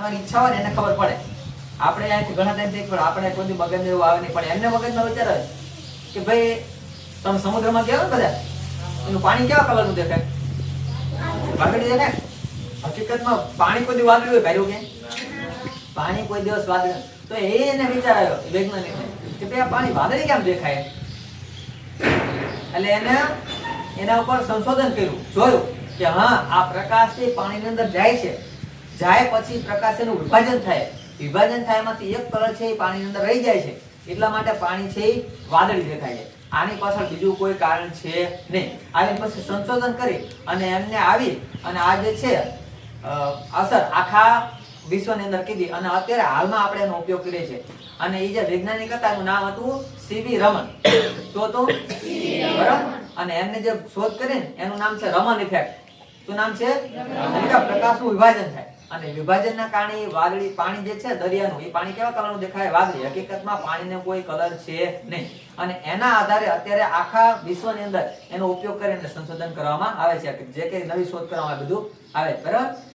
ઈચ્છા હોય ને એને ખબર પડે. આપણે અહીંથી ઘણા ટાઈમથી પણ આપણે કોઈ મગજ એવું આવે નહીં, પણ એમને મગજમાં વિચાર આવે કે ભાઈ તમે સમુદ્રમાં ગયા ને બધા, એનું પાણી કેવા કલરનું દેખાય? વાદળી દેખાય. હકીકતમાં પાણી કોઈ દિવસ વાદળી હોય ભાઈ? કે પાણી કોઈ દિવસ વાદળી, તો એને વિચાર આવ્યો વૈજ્ઞાનિકને કે ભાઈ આ પાણી વાદળી કેમ દેખાય? એટલે એને એના ઉપર સંશોધન કર્યું, જોયું કે હા આ પ્રકાશ છે પાણીની અંદર જાય છે, જાય પછી પ્રકાશ એનું વિભાજન થાય, વિભાજન થાય એમાંથી એક કલર છે એ પાણીની અંદર રહી જાય છે, એટલા માટે પાણી છે એ વાદળી દેખાય છે. આની પાછળ બીજું કોઈ કારણ છે નહીં. આવી પછી સંશોધન કરી અને એમને આવી અને આ જે છે અસર આખા વિશ્વની અંદર કીધી અને અત્યારે હાલમાં આપણે એનો ઉપયોગ કરીએ છીએ. અને એ જે વૈજ્ઞાનિક હતા એનું નામ હતું સીવી રમન. તો બરાબર. અને એમને જે શોધ કરી ને એનું નામ છે રમન ઇફેક્ટ. શું નામ છે? પ્રકાશનું વિભાજન થાય અને વિભાજનના કારણે વાદળી પાણી જે છે દરિયાનું, એ પાણી કેવા કલરનું દેખાય? વાદળી. હકીકતમાં પાણીને કોઈ કલર છે નહીં. અને એના આધારે અત્યારે આખા વિશ્વની અંદર એનો ઉપયોગ કરીને સંશોધન કરવામાં આવે છે, જે કે નવી શોધ કરવામાં બધું આવે. બરાબર.